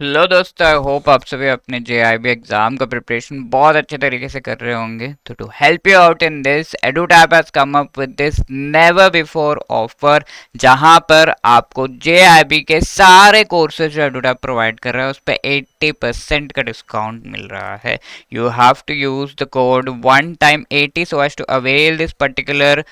Hello दोस्तों, I hope आप सभी अपने जेआईबी एग्जाम का प्रिपरेशन बहुत अच्छे तरीके से कर रहे होंगे। तो to help you out in this, EduTap has come up with this never before offer, जहां पर आपको जेआईबी के सारे कोर्सेज जो EduTap प्रोवाइड कर रहा है उस पर 80% का डिस्काउंट मिल रहा है। You have to use the code one time 80 so as to avail this particular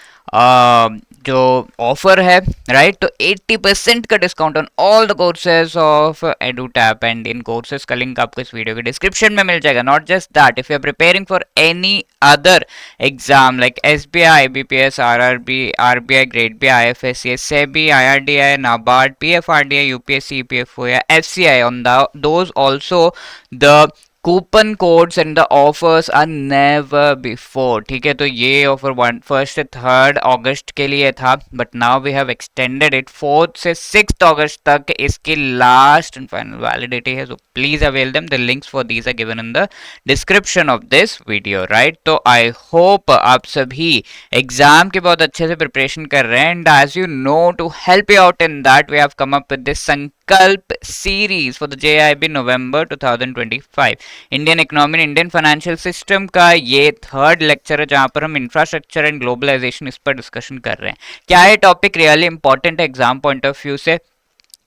जो ऑफर है, राइट। तो 80% का discount on all the courses of EduTap, and इन कोर्सेज का लिंक आपको इस वीडियो के डिस्क्रिप्शन में मिल जाएगा। Not just that, if you are preparing for any other exam like SBI, IBPS, RRB, RBI, grade B, IFSC, SEBI, IRDI, NABARD, PFRDI, UPSC, EPFO या FCI, on those also the coupon codes and the offers are never before. ठीक है, तो ये offer 1 से 3 अगस्त के लिए था, but now we have extended it 4 से 6 अगस्त तक इसकी लास्ट एंड फाइनल वैलिडिटी है। So please avail them, the links for these are given in the description of this video, right. तो आई होप आप सभी एग्जाम की बहुत अच्छे से प्रिपरेशन कर रहे हैं, and as you know, to help you out in that we have come up with this Sankalp series for the JIB November 2025। Indian economy, Indian financial system का ये 3rd लेक्चर है, जहां पर हम इंफ्रास्ट्रक्चर एंड ग्लोबलाइजेशन इस पर discussion कर रहे हैं। क्या ये टॉपिक रियली इंपॉर्टेंट है एग्जाम पॉइंट ऑफ व्यू से,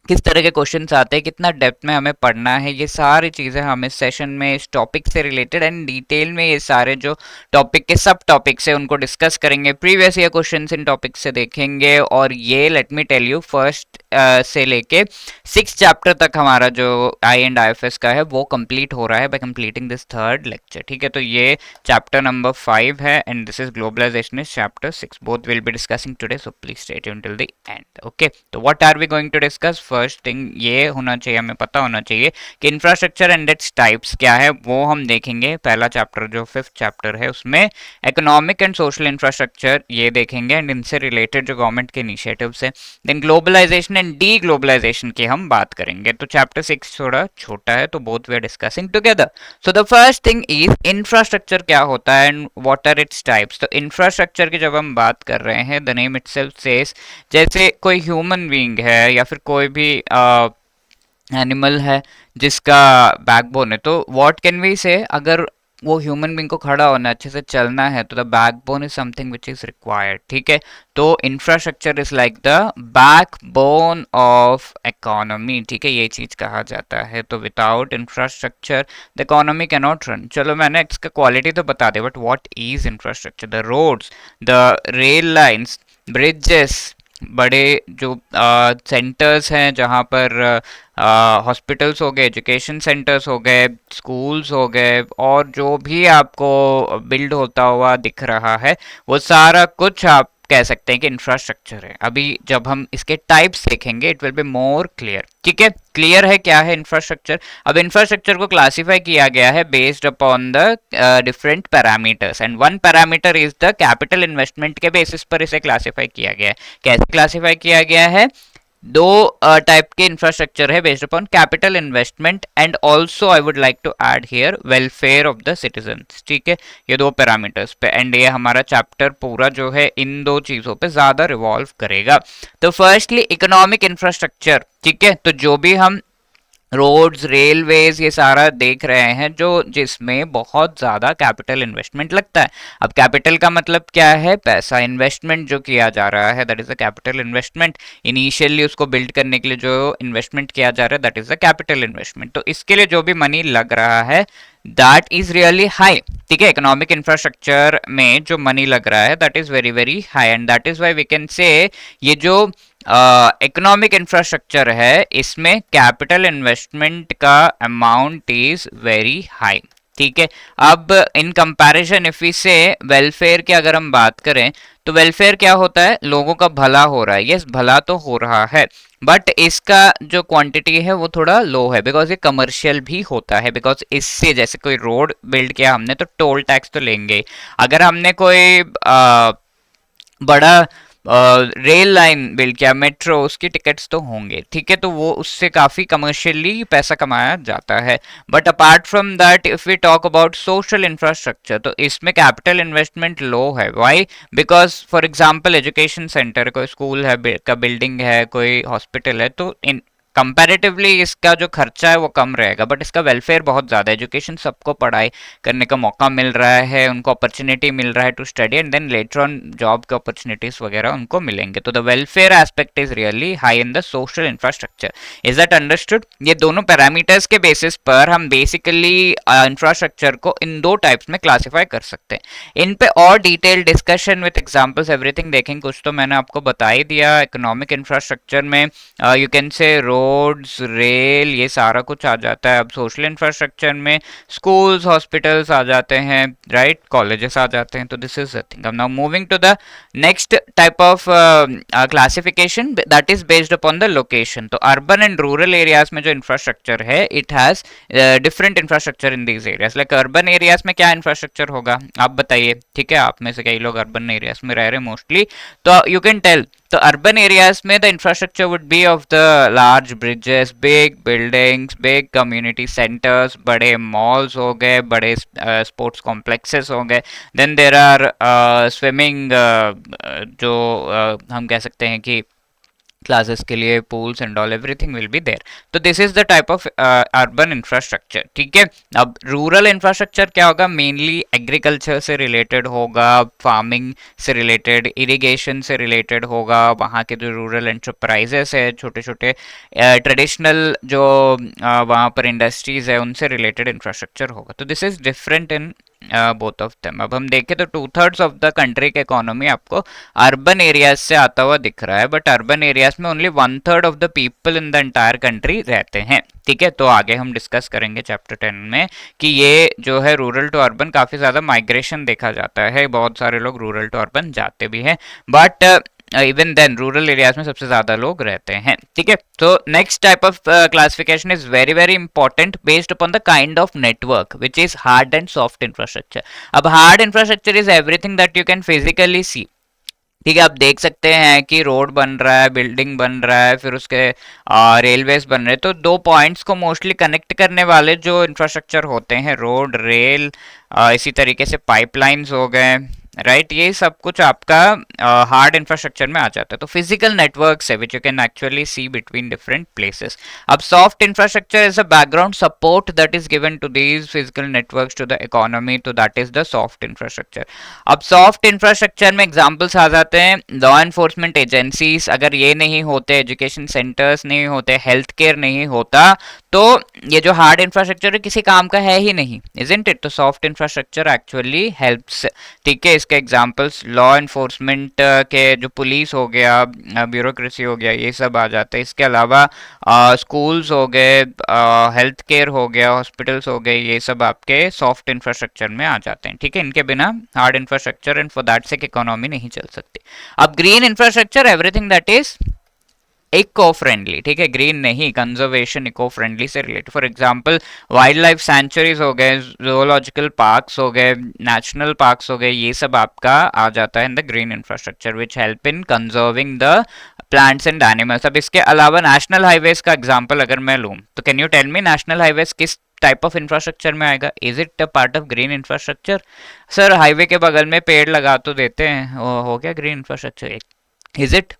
किस तरह के क्वेश्चंस आते हैं, कितना डेप्थ में हमें पढ़ना है, ये सारी चीज़ें हम इस सेशन में इस टॉपिक से रिलेटेड एंड डिटेल में ये सारे जो टॉपिक के सब टॉपिक्स है उनको डिस्कस करेंगे। प्रीवियस ईयर क्वेश्चंस इन टॉपिक से देखेंगे, और ये let me tell you first से लेके 6 चैप्टर तक हमारा जो IFS का है वो कंप्लीट हो रहा है bye completing this 3rd lecture. ठीक है, तो ये चैप्टर नंबर 5 है and this is globalization is chapter 6। Both will be discussing today, so please stay tuned till the end. Okay, तो what are we going to discuss? First thing ये होना चाहिए, हमें पता होना चाहिए कि इंफ्रास्ट्रक्चर एंड इट्स टाइप्स क्या है, वो हम देखेंगे। पहला चैप्टर जो 5th चैप्टर है उसमें इकोनॉमिक एंड सोशल इंफ्रास्ट्रक्चर ये देखेंगे, एंड इनसे रिलेटेड जो गवर्नमेंट के इनिशिएटिव्स है। Then globalisation and de globalisation की हम बात करेंगे। तो चैप्टर 6 थोड़ा छोटा है, तो both we are discussing together. So the first thing is infrastructure क्या होता है and what are its types. तो इंफ्रास्ट्रक्चर की जब हम बात कर रहे हैं, द नेम इटसेल्फ सेज, जैसे कोई ह्यूमन बीइंग है या फिर कोई भी एनिमल है जिसका बैकबोन है, तो व्हाट कैन वी से, अगर वो ह्यूमन बींग को खड़ा होना, अच्छे से चलना है, तो the backbone is something which is required. ठीक है, तो infrastructure is like the backbone of economy. ठीक है, ये चीज कहा जाता है। तो without infrastructure the economy can not run. चलो मैंने इसका क्वालिटी तो बता दिया, but what is infrastructure? The roads, the rail lines, bridges, बड़े जो सेंटर्स हैं जहाँ पर हॉस्पिटल्स हो गए, एजुकेशन सेंटर्स हो गए, स्कूल्स हो गए, और जो भी आपको बिल्ड होता हुआ दिख रहा है वो सारा कुछ आप कह सकते हैं कि इंफ्रास्ट्रक्चर है। अभी जब हम इसके टाइप्स देखेंगे it will be more clear. ठीक है, क्लियर है क्या है इंफ्रास्ट्रक्चर? अब इंफ्रास्ट्रक्चर को क्लासिफाई किया गया है based upon the different parameters, and one parameter is the capital investment के बेसिस पर इसे क्लासिफाई किया गया है। कैसे क्लासिफाई किया गया है? दो टाइप के इंफ्रास्ट्रक्चर है based upon capital investment and also I would like to add here welfare of the citizens. ठीक है, ये दो पैरामीटर्स पे, एंड ये हमारा चैप्टर पूरा जो है इन दो चीजों पे ज्यादा रिवॉल्व करेगा। तो फर्स्टली इकोनॉमिक इंफ्रास्ट्रक्चर। ठीक है, तो जो भी हम रोड्स, रेलवेज, ये सारा देख रहे हैं जो जिसमें बहुत ज़्यादा कैपिटल इन्वेस्टमेंट लगता है। अब कैपिटल का मतलब क्या है? पैसा, इन्वेस्टमेंट जो किया जा रहा है, that is a capital investment. Initially उसको बिल्ड करने के लिए जो इन्वेस्टमेंट किया जा रहा है that is a capital investment. तो इसके लिए जो भी मनी लग रहा है दैट इज रियली हाई। ठीक है, इकोनॉमिक इंफ्रास्ट्रक्चर में जो मनी लग रहा है that is very very high, and that is why we can say ये जो इकोनॉमिक इंफ्रास्ट्रक्चर है इसमें कैपिटल इन्वेस्टमेंट का अमाउंट इज वेरी हाई। ठीक है, अब in comparison if we say welfare की अगर हम बात करें, तो वेलफेयर क्या होता है? लोगों का भला हो रहा है। यस, भला तो हो रहा है, बट इसका जो क्वांटिटी है वो थोड़ा लो है, बिकॉज ये कमर्शियल भी होता है। बिकॉज इससे जैसे कोई रोड बिल्ड किया हमने, तो टोल टैक्स तो लेंगे। अगर हमने कोई बड़ा रेल लाइन बिल्ड किया, मेट्रो, उसकी टिकट्स तो होंगे। ठीक है, तो वो उससे काफी कमर्शियली पैसा कमाया जाता है। But apart from that if we talk about social infrastructure, तो इसमें कैपिटल इन्वेस्टमेंट लो है। Why? Because for example education centre, कोई स्कूल है का बिल्डिंग है, कोई हॉस्पिटल है, तो इन कंपैरेटिवली इसका जो खर्चा है वो कम रहेगा, बट इसका वेलफेयर बहुत ज़्यादा है। एजुकेशन सबको पढ़ाई करने का मौका मिल रहा है, उनको अपॉर्चुनिटी मिल रहा है to study, and then later on job के अपॉर्चुनिटीज वगैरह उनको मिलेंगे। तो the welfare aspect is really high in the social infrastructure. Is that understood? ये दोनों पैरामीटर्स के बेसिस पर हम बेसिकली इंफ्रास्ट्रक्चर को इन दो टाइप्स में क्लासिफाई कर सकते हैं। इन पे और detail discussion with examples everything देखेंगे। कुछ तो मैंने आपको बता ही दिया। इकोनॉमिक इंफ्रास्ट्रक्चर में you can say roads, rail, ये सारा कुछ आ जाता है। अब सोशल इंफ्रास्ट्रक्चर में स्कूल्स, हॉस्पिटल्स आ जाते हैं, राइट, कॉलेजेस आ जाते हैं। तो दिस इज द थिंग। अब now moving to the next type of classification that is based upon the location. तो अर्बन एंड रूरल एरियाज में जो इंफ्रास्ट्रक्चर है, it has different infrastructure in these areas. Like urban areas में क्या infrastructure होगा, आप बताइए, ठीक है? आप में से कई लोग अर्बन एरियाज में रह रहे हैं मोस्टली, तो यू कैन टेल। तो अर्बन एरियाज में the infrastructure would be of the large bridges, big buildings, big community centres, बड़े मॉल्स हो गए, बड़े स्पोर्ट्स कॉम्प्लेक्सेस हो गए। देन देर आर स्विमिंग, जो हम कह सकते हैं कि क्लासेस के लिए pools and all, everything will be there. तो this is the type of urban infrastructure, ठीक है? अब रूरल इंफ्रास्ट्रक्चर क्या होगा? मेनली एग्रीकल्चर से रिलेटेड होगा, फार्मिंग से रिलेटेड, इरिगेशन से रिलेटेड होगा। वहाँ के जो रूरल एंटरप्राइजेस है, छोटे छोटे ट्रेडिशनल जो वहाँ पर इंडस्ट्रीज है, उनसे रिलेटेड इंफ्रास्ट्रक्चर होगा। तो this is different in both of them. अब हम देखें तो 2/3 ऑफ द कंट्री का इकोनॉमी आपको अर्बन एरियाज से आता हुआ दिख रहा है, बट अर्बन एरियाज में only 1/3 of the people in the entire country रहते हैं, ठीक है? तो आगे हम डिस्कस करेंगे चैप्टर 10 में कि ये जो है रूरल टू अर्बन काफी ज्यादा माइग्रेशन देखा जाता है, बहुत सारे लोग रूरल टू अर्बन जाते भी हैं, but even then rural areas में सबसे ज्यादा लोग रहते हैं, ठीक है? तो next type of classification is very very important, based upon the kind of network which is hard and soft infrastructure. अब hard infrastructure is everything that you can physically see, ठीक है? आप देख सकते हैं कि रोड बन रहा है, बिल्डिंग बन रहा है, फिर उसके रेलवेज बन रहे हैं। तो दो पॉइंट्स को मोस्टली कनेक्ट करने वाले जो इंफ्रास्ट्रक्चर होते हैं, रोड, रेल, इसी तरीके से पाइपलाइंस हो गए, राइट, ये सब कुछ आपका हार्ड इंफ्रास्ट्रक्चर में आ जाता है। तो फिजिकल नेटवर्क्स है which you can actually see between different places. अब soft infrastructure is a background support that is given to these physical networks to the economy, तो that is the soft infrastructure. अब soft infrastructure में examples आ जाते हैं law enforcement agencies, अगर ये नहीं होते, एजुकेशन सेंटर्स नहीं होते, हेल्थ केयर नहीं होता, तो ये जो हार्ड इंफ्रास्ट्रक्चर है किसी काम का है ही नहीं, इजंट इट? तो सॉफ्ट इंफ्रास्ट्रक्चर एक्चुअली हेल्प्स, ठीक है? इसके एग्जांपल्स लॉ एनफोर्समेंट के जो पुलिस हो गया, ब्यूरोक्रेसी हो गया, ये सब आ जाते हैं। इसके अलावा स्कूल्स हो गए, हेल्थ केयर हो गया, हॉस्पिटल्स हो गए, ये सब आपके सॉफ्ट इंफ्रास्ट्रक्चर में आ जाते हैं, ठीक है? इनके बिना hard infrastructure and for that sake economy नहीं चल सकती। अब green infrastructure, everything that is eco friendly, ठीक है? ग्रीन नहीं, कंजर्वेशन, इको फ्रेंडली से related. For example wildlife sanctuaries हो गए, जोलॉजिकल पार्क्स हो गए, नेशनल पार्क्स हो गए, ये सब आपका आ जाता है in the green infrastructure which help in conserving the plants and animals. अब इसके अलावा नेशनल हाईवेज का एग्जाम्पल अगर मैं लूँ, तो can you tell me national highways किस टाइप ऑफ इंफ्रास्ट्रक्चर में आएगा? Is it a part of green infrastructure? Sir highway के बगल में पेड़ लगा तो देते हैं, हो गया ग्रीन इंफ्रास्ट्रक्चर? Is it?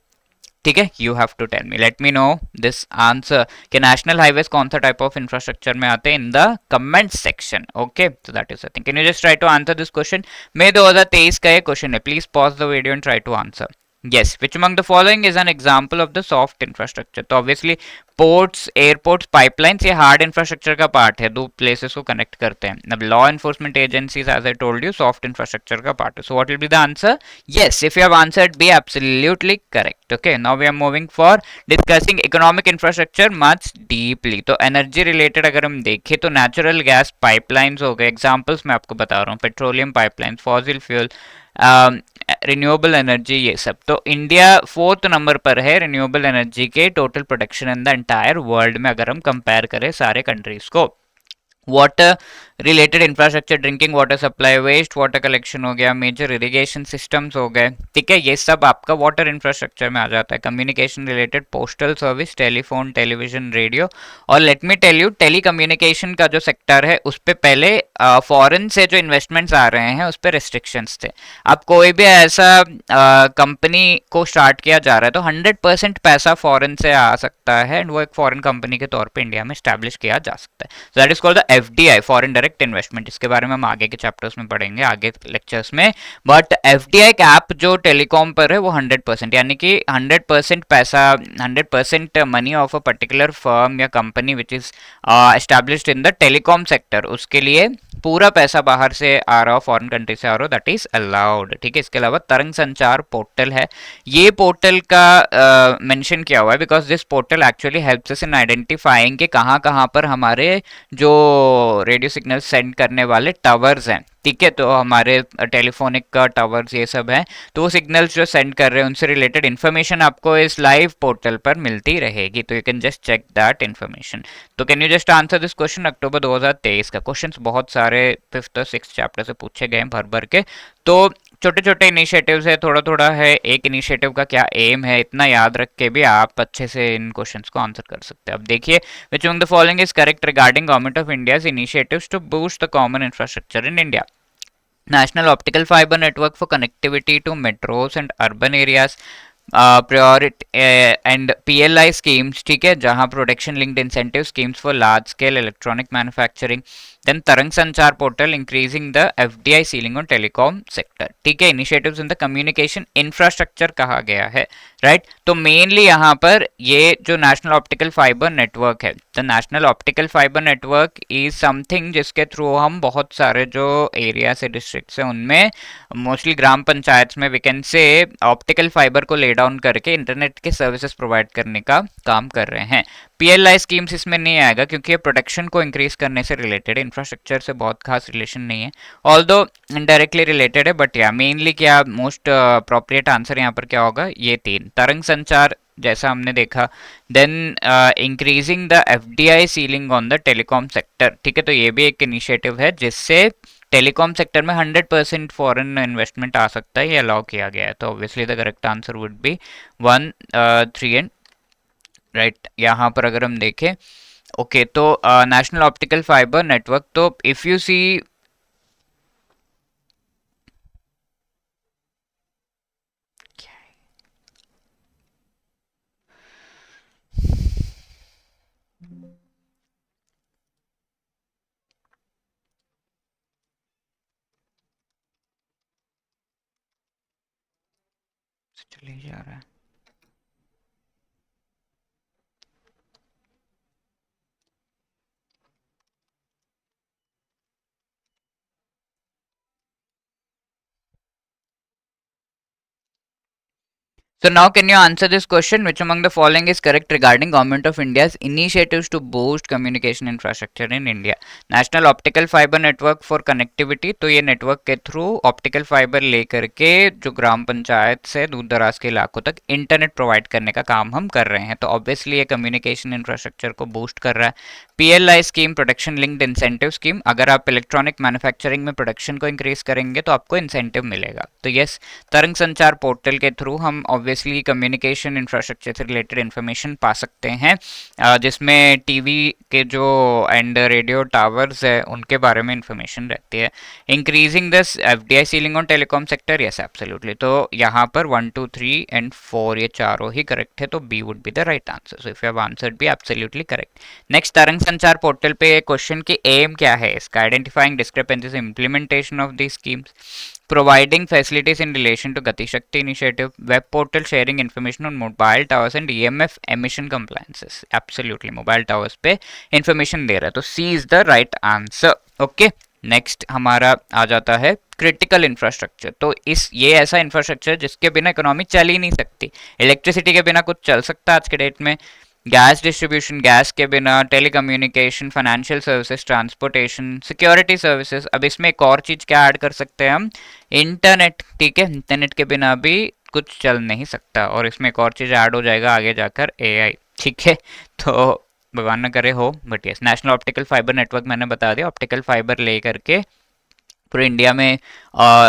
ठीक है, you have to tell me, let me know this answer कि नेशनल हाईवेज कौन सा टाइप ऑफ इंफ्रास्ट्रक्चर में आते हैं in the comment section. Okay, so that is the thing. Can you just try to answer this question? May 2023 का ये question है, please pause the video and try to answer. yes, which among the following is an example of the soft infrastructure? तो obviously ports, airports, pipelines ये hard infrastructure का part है, दो places को connect करते हैं। अब law enforcement agencies, as I told you, soft infrastructure का part है। So what will be the answer? Yes, if you have answered B, absolutely correct. Okay, now we are moving for discussing economic infrastructure much deeply. तो energy related अगर हम देखें तो natural gas pipelines हो गए, examples मैं आपको बता रहा हूँ, petroleum pipelines, fossil fuel, renewable energy, ये सब। तो इंडिया 4th नंबर पर है रिन्यूएबल एनर्जी के total production in the entire world में, अगर हम कंपेयर करें सारे कंट्रीज को। Water related infrastructure, drinking water supply, waste water collection हो गया, मेजर इरिगेशन सिस्टम्स हो गए, ठीक है, ये सब आपका वाटर इंफ्रास्ट्रक्चर में आ जाता है। Communication related, postal service, telephone, television, radio. और let me tell you, telecommunication का जो सेक्टर है उस पे पहले फॉरेन से जो इन्वेस्टमेंट्स आ रहे हैं उस पर रिस्ट्रिक्शंस थे। अब कोई भी ऐसा कंपनी को स्टार्ट किया जा रहा है तो 100% पैसा फॉरेन से आ सकता है एंड वो एक फॉरेन कंपनी के तौर पे इंडिया में स्टैब्लिश किया जा सकता है। So that is called the FDI, foreign direct investment. इसके बारे में हम आगे के चैप्टर्स में पढ़ेंगे, आगे लेक्चर्स में। बट एफडीआई कैप जो टेलीकॉम पर है वो 100%, यानी कि 100% पैसा, 100% money of a particular firm या company which is established in the telecom sector, उसके लिए पूरा पैसा बाहर से आ रहा हो, फॉरेन कंट्री से आ रहा हो, दैट इज अलाउड, ठीक है। इसके अलावा तरंग संचार पोर्टल है, ये पोर्टल का मेंशन किया हुआ है because this portal actually helps us in identifying कि कहाँ कहाँ पर हमारे जो रेडियो सिग्नल सेंड करने वाले टावर्स हैं, ठीक है, तो हमारे टेलीफोनिक का टावर्स ये सब हैं, तो वो सिग्नल्स जो सेंड कर रहे हैं उनसे रिलेटेड इन्फॉर्मेशन आपको इस लाइव पोर्टल पर मिलती रहेगी, तो you can just check that information. तो can you just answer this question? October 2023 का क्वेश्चंस बहुत सारे 5th और 6th चैप्टर से पूछे गए भर भर के। तो छोटे छोटे इनिशिएटिव्स है, थोड़ा थोड़ा है, एक इनिशिएटिव का क्या एम है, इतना याद रख के भी आप अच्छे से इन क्वेश्चंस को आंसर कर सकते हैं। अब देखिए, which among the following is correct regarding government of India's initiatives to boost the common infrastructure in India? National Optical Fiber Network for connectivity to metros and urban areas, priority and PLI schemes, ठीक है, जहां production linked incentive schemes for large scale electronic manufacturing, then Tarang Sanchar portal increasing the FDI ceiling on telecom sector, ठीक है। Initiatives in the communication infrastructure कहा गया है, right. तो mainly यहाँ पर ये जो नेशनल ऑप्टिकल फाइबर नेटवर्क है, the national optical fibre network is something जिसके थ्रू हम बहुत सारे जो एरिया से डिस्ट्रिक्ट है उनमें मोस्टली ग्राम पंचायत में we can say optical fibre को ले डाउन करके इंटरनेट के सर्विसेज प्रोवाइड करने का काम कर रहे हैं। पीएलआई स्कीम्स इसमें नहीं आएगा क्योंकि ये प्रोडक्शन को इंक्रीज करने से रिलेटेड, इंफ्रास्ट्रक्चर से बहुत खास रिलेशन नहीं है, ऑल्दो इनडायरेक्टली रिलेटेड है, बट या मेनली क्या मोस्ट अप्रोप्रिएट आंसर यहाँ पर क्या होगा, ये तीन। तरंग संचार जैसा हमने देखा, then increasing the FDI ceiling on the telecom sector, ठीक है, तो ये भी एक इनिशिएटिव है जिससे टेलीकॉम सेक्टर में 100% फॉरेन इन्वेस्टमेंट आ सकता है, ये अलाउ किया गया है। तो obviously the correct answer would be 1, 3 and right. यहाँ पर अगर हम देखें, ओके, तो नेशनल ऑप्टिकल फाइबर नेटवर्क, तो इफ यू सी चले जा रहा है, so now can you answer this question? Which among the following is correct regarding Government of India's initiatives to boost communication infrastructure in India? National Optical Fiber Network for Connectivity, तो ये network के through optical fibre लेकर के जो ग्राम पंचायत से दूर दराज के इलाकों तक इंटरनेट प्रोवाइड करने का काम हम कर रहे हैं, तो ऑब्वियसली ये कम्युनिकेशन इंफ्रास्ट्रक्चर को बूस्ट कर रहा है। PLI scheme, production linked incentive scheme, अगर आप इलेक्ट्रॉनिक मैन्युफैक्चरिंग में प्रोडक्शन को इंक्रीज करेंगे तो आपको इंसेंटिव मिलेगा। तो यस, तरंग संचार पोर्टल के थ्रू हम ऑब्वियसली कम्युनिकेशन इंफ्रास्ट्रक्चर से रिलेटेड इन्फॉर्मेशन पा सकते हैं, जिसमें टीवी के जो एंड रेडियो टावर्स है उनके बारे में इंफॉर्मेशन रहती है। Increasing this FDI ceiling on telecom sector, yes absolutely. तो यहाँ पर 1, 2, 3 एंड 4 ये चारों ही करेक्ट है, तो B would be the right answer. So if you have answered B, absolutely correct. Next, Tarang Sanchar portal पे क्वेश्चन की एम क्या है इसका? Identifying discrepancies, implementation of the schemes, providing facilities in relation to Gati Shakti initiative, web portal sharing information on mobile towers and EMF emission compliances. Absolutely, mobile towers पे information दे रहा है, तो C is the right answer. Okay, next हमारा आ जाता है critical infrastructure. तो इस ये ऐसा इंफ्रास्ट्रक्चर जिसके बिना इकोनॉमी चल ही नहीं सकती। इलेक्ट्रिसिटी के बिना कुछ चल सकता है आज के डेट में, गैस डिस्ट्रीब्यूशन, गैस के बिना, telecommunication, financial services, transportation, security services. अब इसमें एक और चीज क्या ऐड कर सकते हैं हम, इंटरनेट, ठीक है, इंटरनेट के बिना भी कुछ चल नहीं सकता, और इसमें एक और चीज ऐड हो जाएगा आगे जाकर, एआई, ठीक है। तो भगवान न करे हो, but yes national optical fibre network मैंने बता दिया, ऑप्टिकल फाइबर ले करके पूरे इंडिया में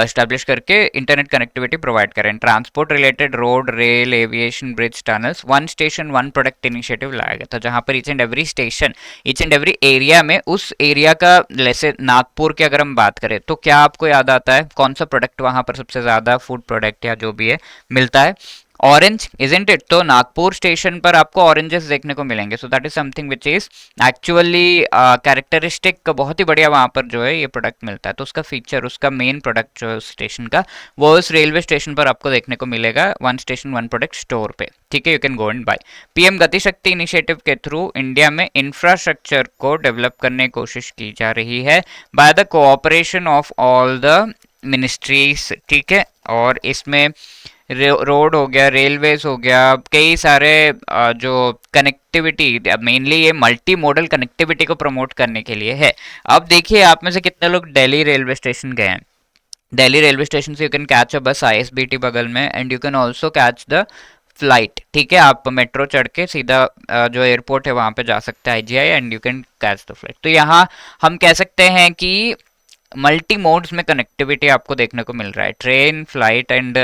स्टैब्लिश करके इंटरनेट कनेक्टिविटी प्रोवाइड करें। Transport related road, rail, aviation, bridge, tunnels, one station one product initiative लाया गया था, जहां पर each and every station, each and every area में उस एरिया का, जैसे नागपुर की अगर हम बात करें तो क्या आपको याद आता है कौन सा प्रोडक्ट वहां पर सबसे ज्यादा, फूड प्रोडक्ट या जो भी है, मिलता है? Orange, isn't it? तो नागपुर स्टेशन पर आपको ऑरेंजेस देखने को मिलेंगे, so that is something which is actually characteristic, बहुत ही बढ़िया वहां पर जो है ये प्रोडक्ट मिलता है। तो उसका फीचर, उसका मेन प्रोडक्ट जो है उस स्टेशन का, वो उस रेलवे स्टेशन पर आपको देखने को मिलेगा, one station one product store पे, ठीक है, you can go and buy. PM Gati Shakti initiative के थ्रू इंडिया में इंफ्रास्ट्रक्चर को डेवलप करने की कोशिश की जा रही है by the cooperation of all the ministries, ठीक है। और इसमें रोड हो गया, रेलवेज हो गया, कई सारे जो कनेक्टिविटी, मेनली ये मल्टी मॉडल कनेक्टिविटी को प्रमोट करने के लिए है। अब देखिए आप में से कितने लोग दिल्ली रेलवे स्टेशन गए हैं? दिल्ली रेलवे स्टेशन से यू कैन कैच अ बस आईएसबीटी बगल में, and you can also catch the flight, ठीक है। आप मेट्रो चढ़ के सीधा जो एयरपोर्ट है वहां पे जा सकते हैं IGI, and you can catch the flight. तो यहाँ हम कह सकते हैं कि मल्टी मोड्स में कनेक्टिविटी आपको देखने को मिल रहा है, ट्रेन, फ्लाइट एंड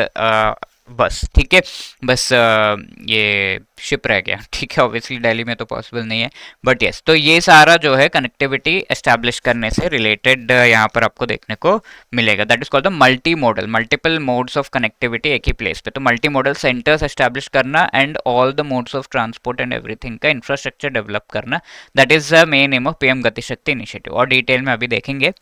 बस, ठीक है। बस ये शिप रह गया, ठीक है, ऑब्वियसली दिल्ली में तो पॉसिबल नहीं है, बट यस, तो ये सारा जो है कनेक्टिविटी एस्टैब्लिश करने से रिलेटेड यहाँ पर आपको देखने को मिलेगा। That is called the multimodal, multiple modes of connectivity एक ही प्लेस पे। तो मल्टी मॉडल सेंटर्स एस्टैब्लिश करना and all the modes of transport and everything का इंफ्रास्ट्रक्चर डेवलप करना, that is the main aim of PM Gati Shakti initiative, और detail में अभी देखेंगे।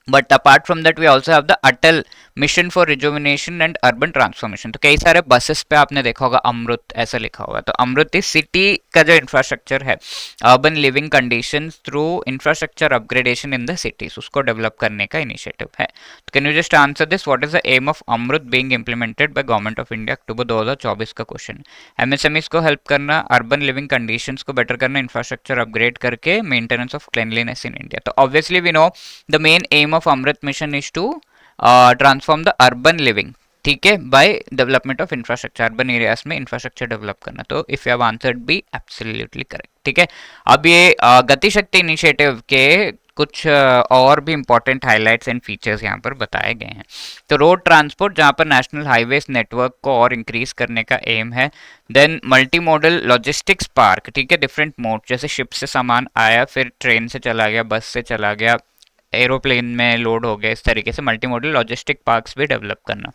But apart from that we also have the Atal Mission for Rejuvenation and Urban Transformation. तो कई सारे buses पे आपने देखा होगा अमृत ऐसा लिखा हुआ है, तो अमृत इस सिटी का जो इंफ्रास्ट्रक्चर है, urban living conditions through infrastructure upgradation in the cities, उसको डेवलप करने का इनिशिएटिव है। तो can you just answer this, what is the aim of AMRUT being implemented by government of India? October 2024 का क्वेश्चन। एमएसएमईज को help करना, urban living conditions को better करना, इंफ्रास्ट्रक्चर अपग्रेड करके, maintenance of cleanliness in India. तो obviously we know the main aim of AMRUT mission is to transform the urban living, ठीक है, by development of infrastructure, urban areas में infrastructure develop करना। तो if you have answered B, absolutely correct, ठीक है। अब ये गति शक्ति इनिशिएटिव के कुछ और भी इंपॉर्टेंट हाइलाइट्स एंड फीचर्स यहाँ पर बताए गए हैं। तो रोड ट्रांसपोर्ट, जहाँ पर नेशनल हाईवेज नेटवर्क को और इंक्रीज करने का एम है। Then multimodal logistics park, ठीक है, डिफरेंट मोड, जैसे शिप से सामान आया, फिर ट्रेन से चला गया, बस से चला गया, एरोप्लेन में लोड हो गया, इस तरीके से मल्टी मॉडल लॉजिस्टिक पार्क्स भी डेवलप करना।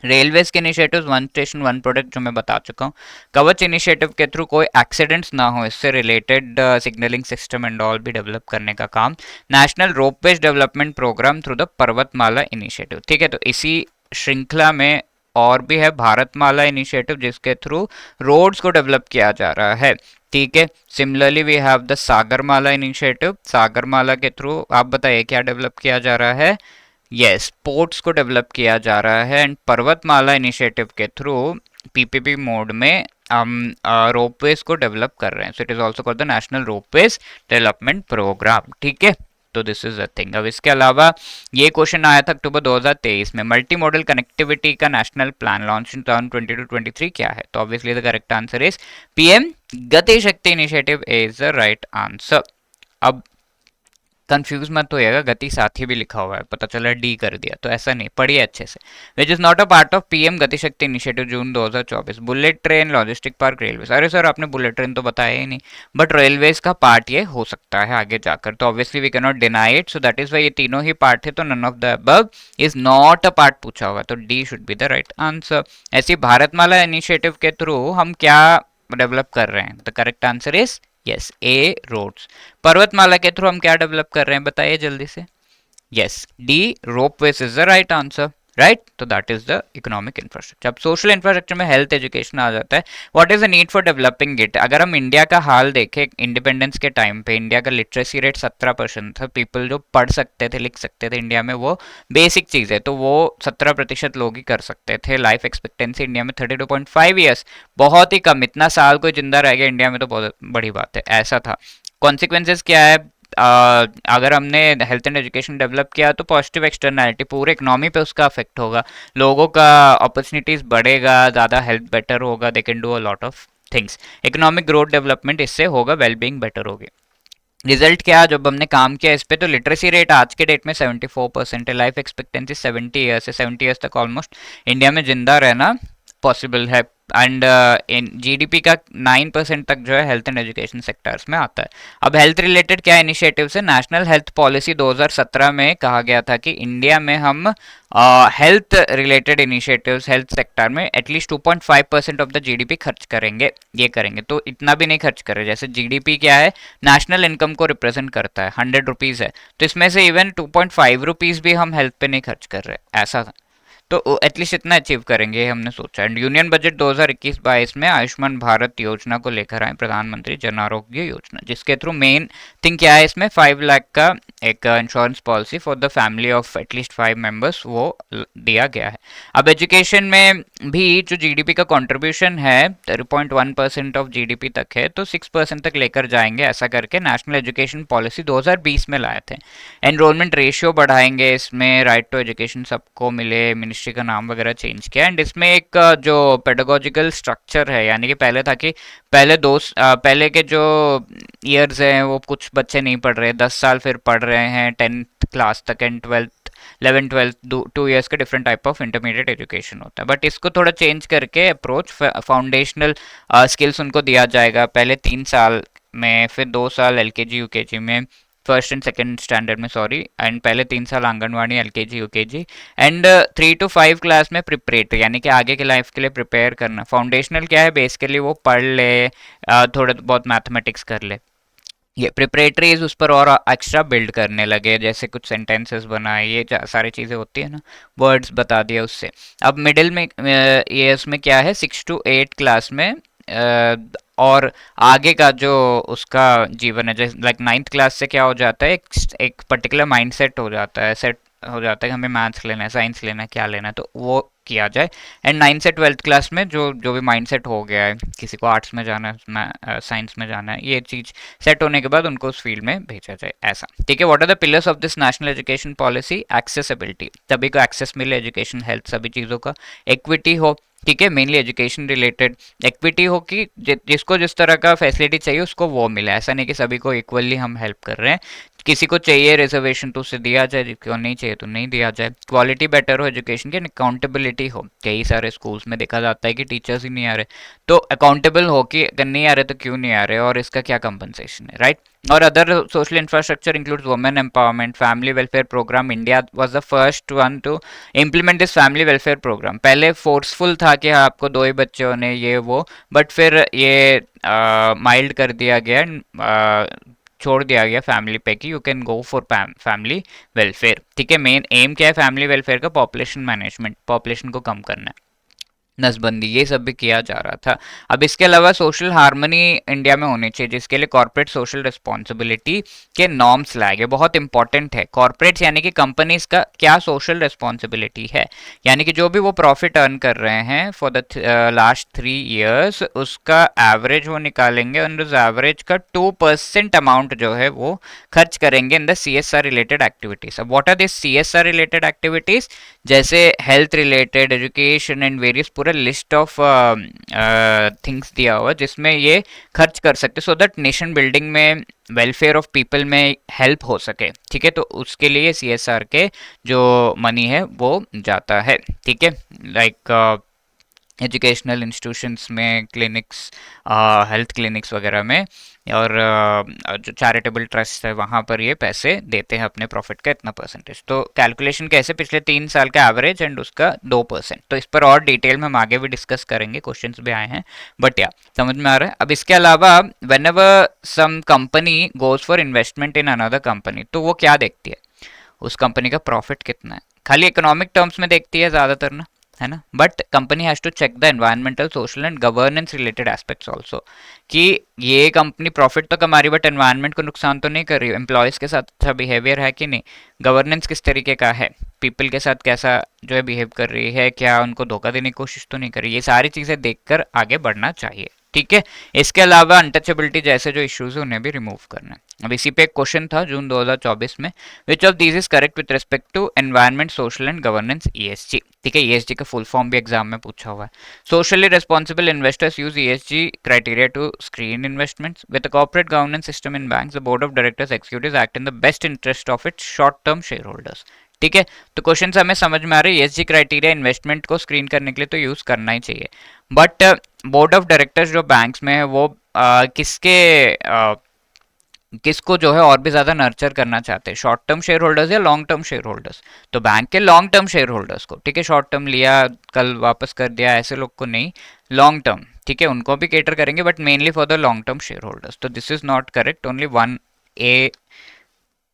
रेलवेज के initiatives, one station one product जो मैं बता चुका हूँ। कवच इनिशिएटिव के थ्रू कोई एक्सीडेंट्स ना हो, इससे related signalling system and all भी डेवलप करने का काम। National Ropeways Development Programme through the Parvatmala initiative, ठीक है। तो इसी श्रृंखला में और भी है भारतमाला इनिशिएटिव, जिसके थ्रू रोड्स को डेवलप किया जा रहा है, ठीक है। Similarly we have the Sagarmala initiative, Sagarmala के थ्रू आप बताइए क्या डेवलप किया जा रहा है? यस, स्पोर्ट्स को डेवलप किया जा रहा है। एंड पर्वतमाला इनिशिएटिव के थ्रू पीपीपी मोड में हम रोपवेज को डेवलप कर रहे हैं। So it is also called the National Ropeways Development Programme, ठीक है। तो दिस इज अ थिंग। अब इसके अलावा ये क्वेश्चन आया था अक्टूबर 2023 में, मल्टी मॉडल कनेक्टिविटी का नेशनल प्लान लॉन्च इन 2022-23 क्या है? तो obviously the correct answer is PM Gati Shakti initiative is the right answer. अब कंफ्यूज मत होइएगा, गति साथी भी लिखा हुआ है, पता चला डी कर दिया, तो ऐसा नहीं, पढ़िए अच्छे से। Which is not a part of PM Gati Shakti initiative June 2024। Bullet train, logistic park, railway. अरे सर आपने बुलेट ट्रेन तो बताया ही नहीं, बट रेलवेज का पार्ट ये हो सकता है आगे जाकर, तो ऑब्वियसली वी कैन नॉट it so, that that is वाई ये तीनों ही पार्ट है, तो none of the above is not a part पूछा होगा, तो D should be the right answer. ऐसी भारतमाला इनिशिएटिव के थ्रू हम क्या डेवलप कर रहे हैं? The correct answer is yes, A roads. Parvatmala के थ्रू हम क्या डेवलप कर रहे हैं बताइए जल्दी से? Yes, D ropeways is the right answer, right. तो that is the economic infrastructure. अब सोशल इंफ्रास्ट्रक्चर में हेल्थ एजुकेशन आ जाता है। What is the need for developing it? अगर हम इंडिया का हाल देखें, इंडिपेंडेंस के टाइम पे इंडिया का लिटरेसी रेट 17% था। पीपल जो पढ़ सकते थे, लिख सकते थे इंडिया में, वो बेसिक चीज है, तो वो 17% लोग ही कर सकते थे। लाइफ एक्सपेक्टेंसी इंडिया में 32.5 ईयर्स, बहुत ही कम। इतना साल कोई जिंदा रह गया इंडिया में तो बहुत बड़ी बात है, ऐसा था। कॉन्सिक्वेंसेज क्या है? अगर हमने हेल्थ एंड एजुकेशन डेवलप किया तो पॉजिटिव एक्सटर्नैलिटी पूरे इकोनॉमी पे उसका अफेक्ट होगा, लोगों का अपॉर्चुनिटीज बढ़ेगा, ज़्यादा हेल्थ बेटर होगा, they can do a lot of things. Economic growth development इससे होगा, वेलबींग बेटर होगी। रिजल्ट क्या, जब हमने काम किया इस पे, तो लिटरेसी रेट आज के डेट में 74% है, लाइफ एक्सपेक्टेंसी 70 ईयर्स है, 70 ईयर्स तक ऑलमोस्ट इंडिया में जिंदा रहना पॉसिबल है। एंड इन जीडीपी का 9% तक जो है हेल्थ एंड एजुकेशन सेक्टर्स में आता है। अब हेल्थ रिलेटेड क्या इनिशिएटिव्स है, नेशनल हेल्थ पॉलिसी 2017 में कहा गया था कि इंडिया में हम health related initiatives health sector में एटलीस्ट 2.5% ऑफ द जीडीपी खर्च करेंगे, ये करेंगे। तो इतना भी नहीं खर्च करे, जैसे जीडीपी क्या है, नेशनल इनकम को रिप्रेजेंट करता है, 100 रुपीज़ है, तो इसमें से इवन 2.5 रुपीज़ भी हम हेल्थ पे नहीं खर्च कर रहे, ऐसा था। तो एटलीस्ट इतना अचीव करेंगे हमने सोचा। एंड यूनियन बजट 2021-22 में आयुष्मान भारत योजना को लेकर आए प्रधानमंत्री जन आरोग्य योजना, जिसके थ्रू मेन थिंग क्या है इसमें, 5 लाख का एक insurance policy for the family of at least 5 members वो दिया गया है। अब एजुकेशन में भी जो जीडीपी का कंट्रीब्यूशन है 3.1% ऑफ जीडीपी तक है, तो 6% तक लेकर जाएंगे, ऐसा करके नेशनल एजुकेशन पॉलिसी 2020 में लाए थे। एनरोलमेंट रेशियो बढ़ाएंगे, इसमें राइट टू एजुकेशन सबको मिले, मिनिस्ट्री का नाम वगैरह चेंज किया। एंड इसमें एक जो पेडागोजिकल स्ट्रक्चर है, यानी कि पहले था कि पहले के जो ईयर्स हैं वो कुछ बच्चे नहीं पढ़ रहे, 10 साल फिर पढ़ रहे हैं 10th क्लास तक, एंड 11th 12th 2 ईयर्स का different type of intermediate education होता है। बट इसको थोड़ा चेंज करके अप्रोच, फाउंडेशनल स्किल्स उनको दिया जाएगा पहले 3 साल में, फिर 2 साल एलकेजी यूकेजी में, फर्स्ट एंड सेकेंड स्टैंडर्ड में सॉरी, एंड पहले 3 साल anganwadi LKG UKG, and 3 to 5 class में प्रिपरेटरी, यानी कि आगे के लाइफ के लिए प्रिपेयर करना। फाउंडेशनल क्या है, बेसिकली वो पढ़ ले, थोड़ा बहुत मैथमेटिक्स कर ले। ये प्रिपरेटरीज उस पर और एक्स्ट्रा बिल्ड करने लगे, जैसे कुछ सेंटेंसेस बनाए, ये सारी चीज़ें होती है ना, वर्ड्स बता दिया उससे। अब मिडिल में ये उसमें क्या है, 6 to 8 क्लास में और आगे का जो उसका जीवन है, जैसे लाइक 9th क्लास से क्या हो जाता है, एक पर्टिकुलर माइंड सेट हो जाता है, सेट हो जाता है कि हमें मैथ्स लेना है, साइंस लेना है, क्या लेना है, तो वो किया जाए। एंड 9 से 12th क्लास में जो जो भी माइंड सेट हो गया है, किसी को आर्ट्स में जाना है, साइंस में जाना है, ये चीज़ सेट होने के बाद उनको उस फील्ड में भेजा जाए, ऐसा। ठीक है, what are the pillars of this National Education Policy, accessibility, सभी को एक्सेस मिले, एजुकेशन हेल्थ सभी चीज़ों का, इक्विटी हो, ठीक है, मेनली एजुकेशन रिलेटेड इक्विटी हो कि जिसको जिस तरह का फैसिलिटी चाहिए उसको वो मिले, ऐसा नहीं कि सभी को इक्वली हम हेल्प कर रहे हैं, किसी को चाहिए रिजर्वेशन तो उसे दिया जाए, जिसको नहीं चाहिए तो नहीं दिया जाए। क्वालिटी बेटर हो एजुकेशन की, अकाउंटेबिलिटी हो, कई सारे स्कूल्स में देखा जाता है कि टीचर्स ही नहीं आ रहे, तो अकाउंटेबल हो कि अगर नहीं आ रहे तो क्यों नहीं आ रहे और इसका क्या कंपनसेशन है, राइट। और other social infrastructure includes women empowerment, family welfare programme, India was the first one to implement this family welfare programme. पहले फोर्सफुल था कि हाँ आपको 2 ही बच्चे होने, ये वो, बट फिर ये माइल्ड कर दिया गया, छोड़ दिया गया फैमिली पे कि you can go for family welfare. ठीक है, मेन एम क्या है फैमिली वेलफेयर का, पॉपुलेशन मैनेजमेंट, पॉपुलेशन को कम करना है, नसबंदी, ये सब भी किया जा रहा था। अब इसके अलावा सोशल हार्मनी इंडिया में होनी चाहिए, जिसके लिए कॉर्पोरेट सोशल रिस्पॉन्सिबिलिटी के नॉर्म्स लाए गए, बहुत इंपॉर्टेंट है। कॉर्पोरेट्स यानी कि कंपनीज का क्या सोशल रिस्पॉन्सिबिलिटी है, यानी कि जो भी वो प्रॉफिट अर्न कर रहे हैं फॉर द लास्ट 3 ईयर्स, उसका एवरेज वो निकालेंगे, और उस एवरेज का 2% अमाउंट जो है वो खर्च करेंगे in the CSR related activities. अब what are this CSR related activities, जैसे health related, education and various, पूरा लिस्ट ऑफ थिंग्स दिया हुआ जिसमें ये खर्च कर सकते, सो दैट नेशन बिल्डिंग में, वेलफेयर ऑफ पीपल में हेल्प हो सके। ठीक है, तो उसके लिए CSR के जो मनी है वो जाता है। ठीक है, लाइक एजुकेशनल इंस्टीट्यूशंस में, क्लिनिक्स, हेल्थ क्लिनिक्स वगैरह में, और जो चैरिटेबल ट्रस्ट है वहाँ पर ये पैसे देते हैं अपने प्रॉफिट का इतना परसेंटेज। तो कैलकुलेशन कैसे, पिछले 3 साल का एवरेज एंड उसका 2%। तो इस पर और डिटेल में हम आगे भी डिस्कस करेंगे, क्वेश्चंस भी आए हैं, बट या समझ में आ रहा है। अब इसके अलावा whenever some company goes for investment in another company, तो वो क्या देखती है, उस कंपनी का प्रॉफिट कितना है, खाली इकोनॉमिक टर्म्स में देखती है ज़्यादातर ना, है ना, but company has to check the environmental, social and governance related aspects also, कि ये कंपनी प्रॉफिट तो कमा रही बट एनवायरनमेंट को नुकसान तो नहीं कर रही, एम्प्लॉयज़ के साथ अच्छा बिहेवियर है कि नहीं, गवर्नेंस किस तरीके का है, पीपल के साथ कैसा जो है बिहेव कर रही है, क्या उनको धोखा देने की कोशिश तो नहीं कर रही, ये सारी चीज़ें देखकर आगे बढ़ना चाहिए। ठीक है, इसके अलावा अनटचेबिलिटी जैसे जो इश्यूज है उन्हें भी रिमूव करना है। अब इसी पे एक क्वेश्चन था जून 2024 में, which of these is correct with respect to environment social and governance ESG. ठीक है, ईएसजी का फुल फॉर्म भी एग्जाम में पूछा हुआ है। Socially responsible investors use ESG criteria to screen investments with the corporate governance system in banks, the board of directors executives act in the best interest of its short term shareholders. ठीक है, तो question हमें समझ में आ रहे हैं, ESG criteria investment को screen करने के लिए तो यूज करना ही चाहिए, बट बोर्ड ऑफ डायरेक्टर्स जो बैंक्स में है वो किसको जो है और भी ज्यादा नर्चर करना चाहते हैं, शॉर्ट टर्म शेयर होल्डर्स या लॉन्ग टर्म शेयर होल्डर्स? तो बैंक के लॉन्ग टर्म शेयर होल्डर्स को। ठीक है, शॉर्ट टर्म लिया कल वापस कर दिया ऐसे लोग को नहीं, लॉन्ग टर्म, ठीक है, उनको भी केटर करेंगे but mainly for the long term shareholders. तो this is not correct, only one a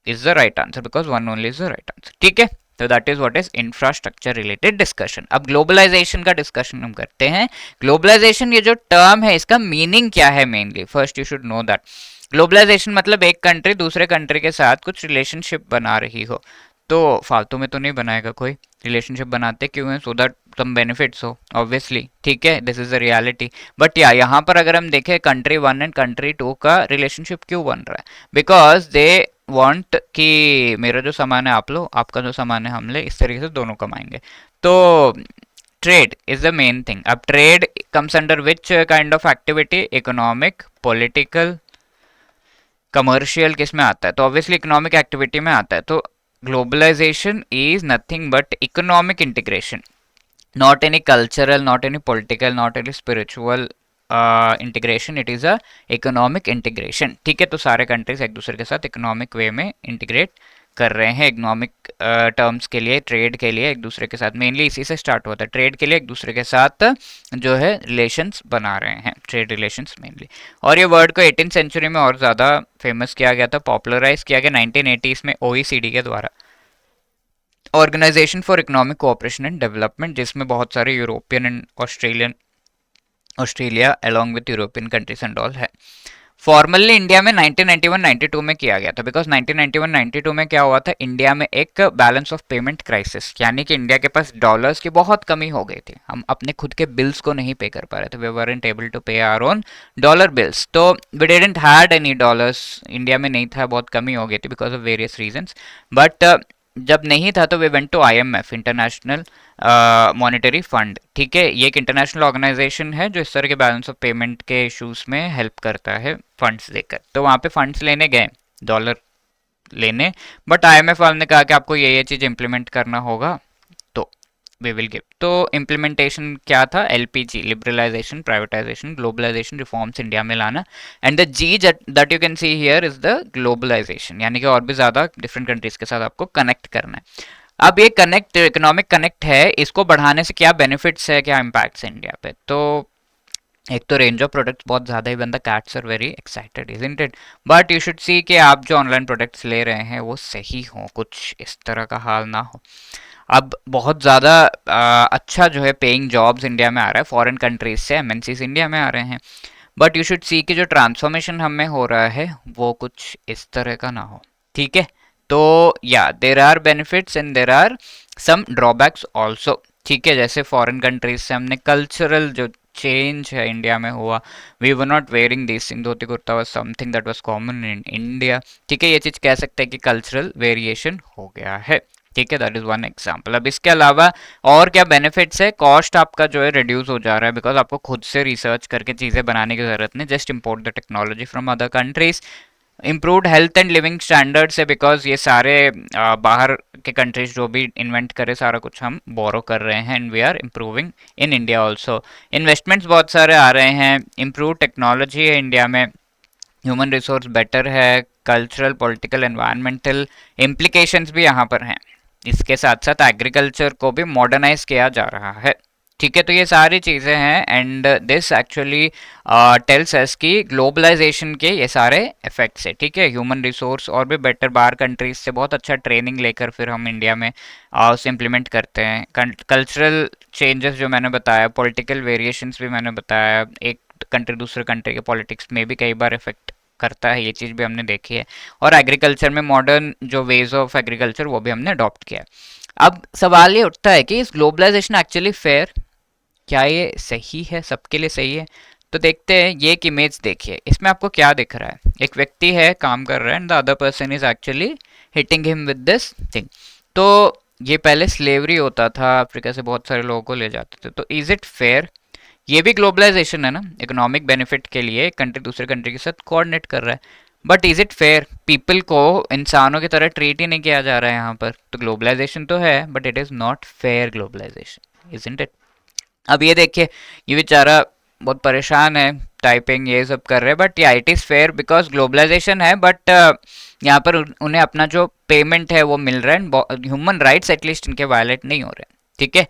is the right answer because one only is the right answer. ठीक है, तो that is what is infrastructure related discussion. अब globalisation का discussion हम करते हैं। Globalisation ये जो टर्म है इसका मीनिंग क्या है mainly, first you should know that. Globalisation मतलब एक कंट्री दूसरे कंट्री के साथ कुछ रिलेशनशिप बना रही हो, तो फालतू में तो नहीं बनाएगा कोई, रिलेशनशिप बनाते क्यों है, सो दैट सम बेनिफिट्स हो ऑब्वियसली। ठीक है, this is the reality. But या यहाँ पर अगर हम देखें कंट्री 1 एंड कंट्री 2 का रिलेशनशिप क्यों बन रहा है, बिकॉज दे वांट कि मेरा जो सामान है आप लो, आपका जो सामान है हम ले, इस तरीके से दोनों कमाएंगे। तो trade is the main thing. अब trade comes under which kind of activity, economic, political, commercial, किस में आता है? तो ऑब्वियसली इकोनॉमिक एक्टिविटी में आता है। तो globalisation is nothing but economic integration, not any cultural, not any political, not any spiritual integration, it is a economic integration. ठीक है, तो सारे कंट्रीज एक दूसरे के साथ इकोनॉमिक वे में इंटीग्रेट कर रहे हैं, इकोनॉमिक टर्म्स के लिए, ट्रेड के लिए एक दूसरे के साथ, मेनली इसी से स्टार्ट होता है, ट्रेड के लिए एक दूसरे के साथ जो है रिलेशंस बना रहे हैं, ट्रेड रिलेशंस मेनली। और ये वर्ड को 18th सेंचुरी में और ज़्यादा फेमस किया गया था, पॉपुलराइज किया गया 1980s में ओईसीडी के द्वारा, Organisation for Economic Cooperation and Development, जिसमें बहुत सारे European and Australia along with European countries and all है। फॉर्मली इंडिया में 1991-92 में किया गया था, बिकॉज 1991-92 में क्या हुआ था, इंडिया में एक बैलेंस ऑफ पेमेंट क्राइसिस, यानी कि इंडिया के पास डॉलर्स की बहुत कमी हो गई थी, हम अपने खुद के बिल्स को नहीं पे कर पा रहे थे, we weren't able to pay our own dollar bills, तो we didn't had any dollars, India में नहीं था, बहुत कमी हो गई थी because of various reasons. But जब नहीं था तो we went to IMF, international monetary fund. ठीक है, ये एक इंटरनेशनल ऑर्गेनाइजेशन है जो इस तरह के बैलेंस ऑफ पेमेंट के इश्यूज में हेल्प करता है फंड्स देकर। तो वहाँ पे फंड्स लेने गए, डॉलर लेने, बट आईएमएफ वाले ने कहा कि आपको ये चीज़ इंप्लीमेंट करना होगा, तो वी विल गिव। तो इम्प्लीमेंटेशन क्या था, LPG, liberalisation, privatisation, globalisation, reforms India में लाना, and the G that you can see here is the globalisation, यानी कि और भी ज़्यादा डिफरेंट कंट्रीज के साथ आपको कनेक्ट करना है। अब ये कनेक्ट, इकोनॉमिक कनेक्ट है, इसको बढ़ाने से क्या बेनिफिट्स है, क्या इम्पैक्ट्स है इंडिया पे? तो एक तो रेंज ऑफ प्रोडक्ट्स बहुत ज़्यादा ही, बंदा cats are very excited, isn't it? But you should see कि आप जो ऑनलाइन प्रोडक्ट्स ले रहे हैं वो सही हो, कुछ इस तरह का हाल ना हो। अब बहुत ज़्यादा अच्छा जो है पेइंग जॉब्स इंडिया में आ रहा है, फॉरेन कंट्रीज से एमएनसीज इंडिया में आ रहे हैं, बट यू शुड सी कि जो ट्रांसफॉर्मेशन हमें हो रहा है वो कुछ इस तरह का ना हो। ठीक है, तो yeah there are benefits and there are some drawbacks also. ठीक है, जैसे फॉरेन कंट्रीज से हमने कल्चरल जो चेंज है इंडिया में हुआ, we were not wearing this thing, dhoti kurta was something that was common in India. ठीक है, ये चीज़ कह सकते हैं कि कल्चरल वेरिएशन हो गया है। ठीक है, दैट इज वन एग्जाम्पल। अब इसके अलावा और क्या बेनिफिट्स है, कॉस्ट आपका जो है रिड्यूस हो जा रहा है, बिकॉज आपको खुद से रिसर्च करके चीज़ें बनाने की जरूरत नहीं, just import the technology from other countries. Improved health and living standards है, बिकॉज ये सारे बाहर के कंट्रीज जो भी इन्वेंट करे सारा कुछ हम बोरो कर रहे हैं, and we are improving in India also. Investments बहुत सारे आ रहे हैं, इम्प्रूव टेक्नोलॉजी है इंडिया में, ह्यूमन रिसोर्स बेटर है, कल्चरल, पॉलिटिकल, एनवायरमेंटल इम्प्लीकेशंस भी यहाँ पर हैं। इसके साथ साथ एग्रीकल्चर को भी मॉडर्नाइज किया जा रहा है। ठीक है, तो ये सारी चीज़ें हैं, and this actually tells us कि ग्लोबलाइजेशन के ये सारे इफेक्ट्स है। ठीक है, ह्यूमन रिसोर्स और भी बेटर, बाहर कंट्रीज से बहुत अच्छा ट्रेनिंग लेकर फिर हम इंडिया में उसे इम्प्लीमेंट करते हैं। कल्चरल चेंजेस जो मैंने बताया, पॉलिटिकल वेरिएशंस भी मैंने बताया, एक कंट्री दूसरे कंट्री के पॉलिटिक्स में भी कई बार इफेक्ट करता है, ये चीज़ भी हमने देखी है। और एग्रीकल्चर में मॉडर्न जो वेज ऑफ एग्रीकल्चर वो भी हमने अडॉप्ट किया है। अब सवाल ये उठता है कि इस ग्लोबलाइजेशन एक्चुअली फेयर, क्या ये सही है, सबके लिए सही है? तो देखते हैं, ये एक इमेज देखिए, इसमें आपको क्या दिख रहा है? एक व्यक्ति है, काम कर रहा है, and the other person is actually hitting him with this thing. तो ये पहले स्लेवरी होता था, अफ्रीका से बहुत सारे लोगों को ले जाते थे, तो इज इट फेयर? ये भी ग्लोबलाइजेशन है ना, इकोनॉमिक बेनिफिट के लिए एक कंट्री दूसरे कंट्री के साथ कोऑर्डिनेट कर रहा है। But is it fair? People को इंसानों की तरह ट्रीट ही नहीं किया जा रहा है यहाँ पर, तो ग्लोबलाइजेशन तो है but it is not fair globalisation, isn't it? अब ये देखिए, ये बेचारा बहुत परेशान है, टाइपिंग ये सब कर रहे हैं, but yeah it is fair because globalisation है, बट यहाँ पर उन्हें अपना जो पेमेंट है वो मिल रहा है, ह्यूमन राइट्स एटलीस्ट इनके वायलेट नहीं हो रहे हैं, ठीक है?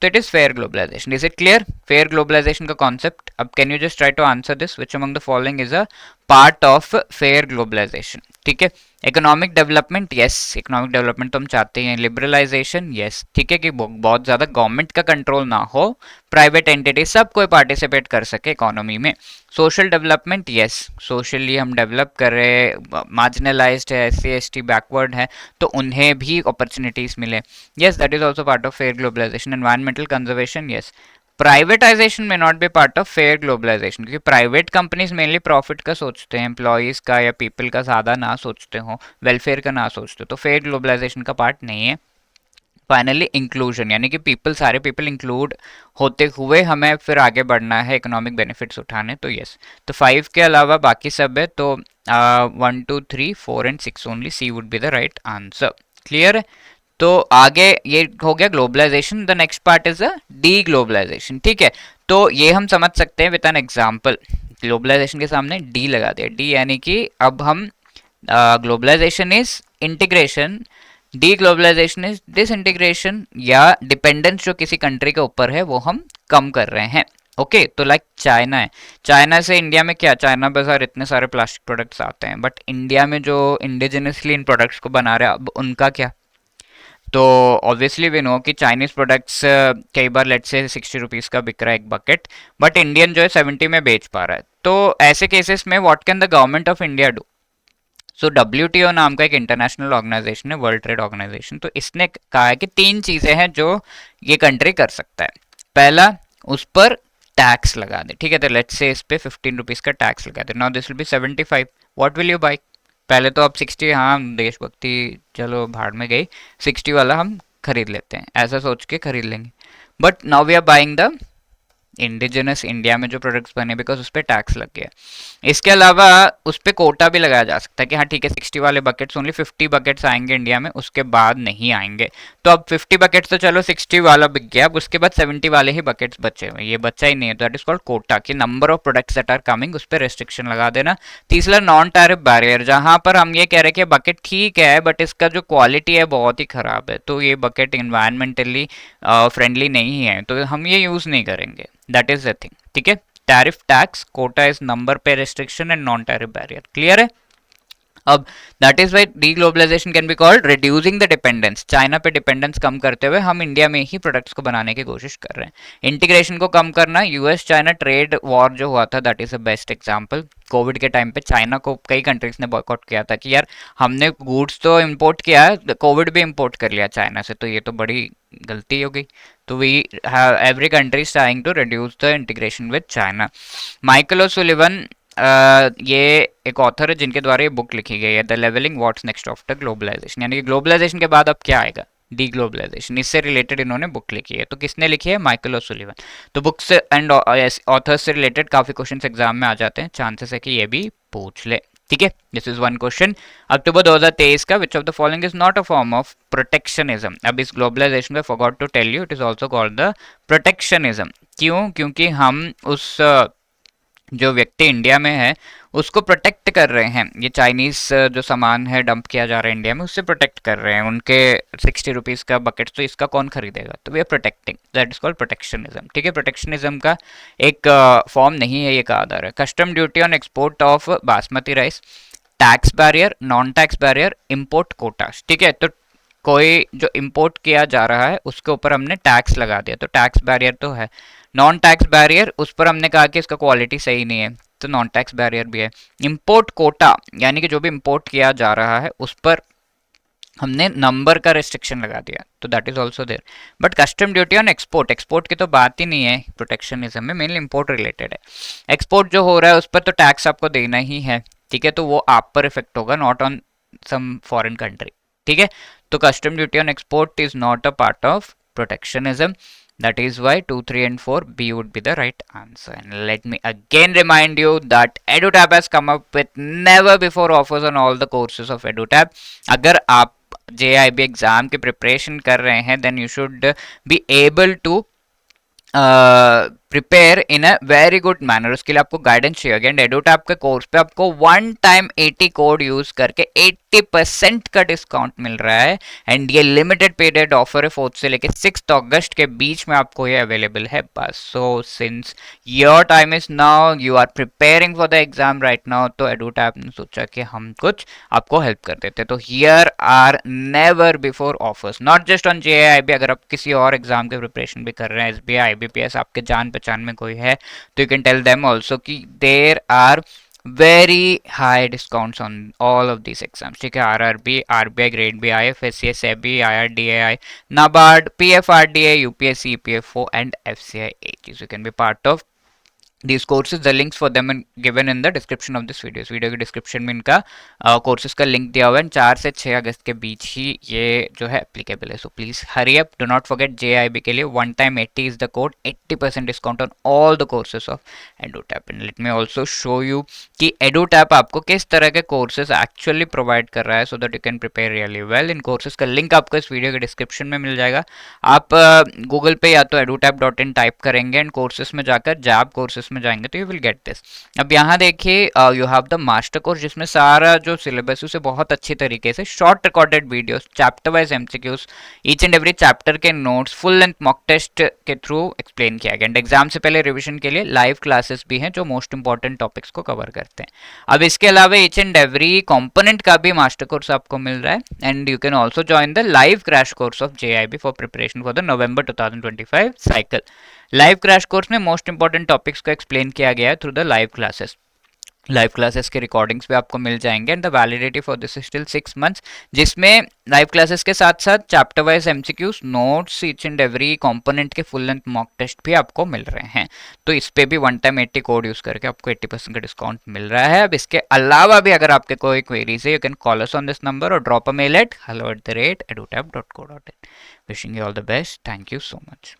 तो it is fair globalisation. Is it clear? Fair globalisation का कॉन्सेप्ट। अब can you just try to answer this, which among the following is a part of fair globalisation? ठीक है, economic development, yes, economic development तो हम चाहते हैं। Liberalisation, yes, ठीक है, कि बहुत ज्यादा गवर्नमेंट का कंट्रोल ना हो, प्राइवेट एंटिटी सब कोई पार्टिसिपेट कर सके इकोनॉमी में। सोशल डेवलपमेंट, यस, सोशली हम डेवलप कर रहे हैं, मार्जिनलाइज्ड है, S C S T backward है, तो उन्हें भी अपॉर्चुनिटीज मिले, yes, that is also part of fair globalisation. Environmental conservation, yes. Privatisation में not be part of fair globalisation, क्योंकि प्राइवेट कंपनीज मेनली प्रॉफिट का सोचते हैं, एम्प्लॉयज का या पीपल का ज़्यादा ना सोचते हो, वेलफेयर का ना सोचते हो, तो फेयर ग्लोबलाइजेशन का पार्ट नहीं है। फाइनली इंक्लूजन, यानी कि पीपल, सारे पीपल इंक्लूड होते हुए हमें फिर आगे बढ़ना है, इकोनॉमिक बेनिफिट्स उठाने, तो यस। तो 5 के अलावा बाकी सब है, तो 1 2 3 4 and 6 only, C would be the right answer. Clear है? तो आगे ये हो गया globalisation. The next part is a deglobalisation, ठीक है? तो ये हम समझ सकते हैं विद एन एग्जांपल। ग्लोबलाइजेशन के सामने डी लगा दिया, डी यानी कि अब हम, globalisation is integration, deglobalisation is disintegration, या डिपेंडेंस जो किसी कंट्री के ऊपर है वो हम कम कर रहे हैं। ओके, तो लाइक चाइना है, चाइना से इंडिया में क्या, चाइना बाजार इतने सारे प्लास्टिक प्रोडक्ट्स आते हैं, बट इंडिया में जो इंडिजिनसली इन प्रोडक्ट्स को बना रहे हैं, अब उनका क्या? तो ऑब्वियसली वी नो कि चाइनीज प्रोडक्ट्स कई बार लेट से 60 रुपीज़ का बिक रहा है एक बकेट, बट इंडियन जो है 70 में बेच पा रहा है। तो ऐसे केसेस में what can the government of India do? So WTO नाम का एक इंटरनेशनल ऑर्गेनाइजेशन है, वर्ल्ड ट्रेड ऑर्गेनाइजेशन, तो इसने कहा है कि 3 चीजें हैं जो ये कंट्री कर सकता है। पहला, उस पर टैक्स लगा दे, ठीक है? तो लेट्स से इस पे 15 रुपीज़ का टैक्स लगा दे, now this will be 75, what will you buy? पहले तो आप 60, हाँ देशभक्ति चलो भाड़ में गई, 60 वाला हम खरीद लेते हैं, ऐसा सोच के खरीद लेंगे, but now we are buying the indigenous India में जो प्रोडक्ट्स बने, बिकॉज उस पर टैक्स लग गया। इसके अलावा उस पर कोटा भी लगाया जा सकता है कि हाँ ठीक है, 60 वाले बकेट्स ओनली 50 बकेट्स आएंगे इंडिया में, उसके बाद नहीं आएंगे। तो अब 50 बकेट्स तो चलो 60 वाला बिक गया, अब उसके बाद 70 वाले ही बकेट्स बचे हुए, ये बचा ही नहीं है, तो दैट इज कॉल्ड कोटा, कि number of products that are coming उस पर रेस्ट्रिक्शन लगा देना। तीसरा, नॉन टैरिफ बैरियर, जहां पर हम ये कह रहे हैं कि बकेट ठीक है बट इसका जो क्वालिटी है बहुत ही खराब है, तो ये बकेट इन्वायरमेंटली फ्रेंडली नहीं है, तो हम ये यूज नहीं करेंगे, दैट इज द थिंग, ठीक है? Tariff, tax, quota is number पे restriction, and non tariff barrier. Clear है? अब that is why deglobalisation can be called reducing the dependence, China पे डिपेंडेंस कम करते हुए हम इंडिया में ही प्रोडक्ट्स को बनाने की कोशिश कर रहे हैं। इंटीग्रेशन को कम करना, यूएस चाइना ट्रेड वॉर जो हुआ था, that is a best example. Covid के टाइम पे चाइना को कई कंट्रीज ने बॉयकॉट किया था कि यार हमने गुड्स तो इम्पोर्ट किया है, कोविड भी इम्पोर्ट कर लिया चाइना से, तो ये तो बड़ी गलती हो गई। तो we have every country is trying to reduce the integration with China. Michael O'Sullivan, ये एक ऑथर है जिनके द्वारा ये बुक लिखी गई है, the levelling what's next after globalisation, यानी कि ग्लोबलाइजेशन के बाद अब क्या आएगा, डीग्लोबलाइजेशन, इससे रिलेटेड इन्होंने बुक लिखी है। तो किसने लिखी है? माइकल ओसुलिवन। तो बुक्स एंड ऑथर्स से रिलेटेड काफी क्वेश्चंस एग्जाम में आ जाते हैं, चांसेस है कि ये भी पूछ ले, ठीक है? This is one question. October 2023 का, which of the following is not a form of protectionism? अब इस ग्लोबलाइजेशन में forgot to tell you, it is also called the protectionism. क्यों? क्योंकि हम उस जो व्यक्ति इंडिया में है उसको प्रोटेक्ट कर रहे हैं, ये चाइनीज जो सामान है डंप किया जा रहा है इंडिया में, उससे प्रोटेक्ट कर रहे हैं, उनके 60 रुपीज़ का बकेट, तो इसका कौन खरीदेगा? तो we are protecting, that is called protectionism, ठीक है? प्रोटेक्शनिज्म का एक फॉर्म नहीं है, ये कहा जा रहा है। Custom duty on export of basmati rice, tax barrier, non tax barrier, import quotas, ठीक है? तो कोई जो इम्पोर्ट किया जा रहा है उसके ऊपर हमने टैक्स लगा दिया, तो टैक्स बैरियर तो है। नॉन टैक्स बैरियर, उस पर हमने कहा कि इसका क्वालिटी सही नहीं है, तो नॉन टैक्स बैरियर भी है। इंपोर्ट कोटा, यानी कि जो भी इंपोर्ट किया जा रहा है उस पर हमने नंबर का रिस्ट्रिक्शन लगा दिया, तो that is also there. But custom duty on export, export की तो बात ही नहीं है प्रोटेक्शनिज्म में, मेनली इंपोर्ट रिलेटेड है। एक्सपोर्ट जो हो रहा है उस पर तो टैक्स आपको देना ही है, ठीक है, तो वो आप पर इफेक्ट होगा, not on some foreign country, ठीक है। तो custom duty on export is not a part of protectionism. That is why 2, 3 and 4 B would be the right answer. And let me again remind you that EduTap has come up with never before offers on all the courses of EduTap. अगर आप JIB exam की preparation कर रहे हैं then you should be able to prepare in a very good manner. उसके लिए आपको guidance चाहिए। अगेन एडोटैप के कोर्स पे आपको वन टाइम 80 कोड यूज करके 80% का डिस्काउंट मिल रहा है, एंड ये लिमिटेड पीरियड ऑफर है, 4 से लेके 6 अगस्त के बीच में आपको ये अवेलेबल है बस। So since your time is now, you are preparing for the exam right now, तो एडोटैप ने सोचा कि हम कुछ आपको हेल्प कर देते। तो here are never before offers, not just on JIB, अगर आप किसी और एग्जाम के प्रिपरेशन भी कर रहे हैं, SBI IBPS, आपके जान पहचान में कोई है तो you can tell them also कि there are very high discounts on all of this exams, ठीक है। RRB, RBI, grade B, IFSC, SEBI, IRDAI, NABARD, PFRDA, UPSC, EPFO and FCI AGs. You can be part of these courses. The links for them are given in the description of this video. इस video के description में इनका courses का link दिया हुआ है। 4 से 6 अगस्त के बीच ही ये जो है एप्लीकेबल है। So please hurry up, do not forget JIB के लिए one time 80 is the code, 80% discount on all the courses of EduTap। And let me also show you कि EduTap आपको किस तरह के कोर्सेज एक्चुअली प्रोवाइड कर रहा है, so that you can prepare really well. In courses का link आपको इस वीडियो के डिस्क्रिप्शन में मिल जाएगा। आप गूगल पे या तो edutap.in टाइप करेंगे एंड कोर्सेज में जाकर जैब कोर्सेज में जाएंगे तो यू विल गेट दिस। अब यहाँ देखिए you have the master course, जिसमें सारा जो सिलेबस उसे बहुत अच्छी तरीके से short recorded videos, chapter wise MCQs, each and every chapter के notes, full length mock test के थ्रू एक्सप्लेन किया गया। एंड एग्जाम से पहले रिविजन के लिए लाइव क्लासेस भी हैं जो मोस्ट इंपॉर्टेंट टॉपिक्स को कवर करते हैं। अब इसके अलावा ईच एंड एवरी कंपोनेंट का भी मास्टर कोर्स आपको मिल रहा है, and you can also join the live crash course of JIB for preparation for the November 2025 cycle. Live crash course में मोस्ट इंपॉर्टेंट टॉपिक्स को एक्सप्लेन किया गया है through the live classes. Live classes के recordings भी आपको मिल जाएंगे, and the validity for this still 6 months, जिसमें लाइव क्लासेस के साथ साथ chapter wise MCQs, notes, each and every component के फुल लेंथ मॉक टेस्ट भी आपको मिल रहे हैं। तो इस पे भी वन टाइम 80 कोड यूज करके आपको 80% का डिस्काउंट मिल रहा है। अब इसके अलावा भी अगर आपके कोई क्वेरीज है, you can call us on this number और drop a mail at hello@edutap.co.in। Wishing you all the best, thank you so much.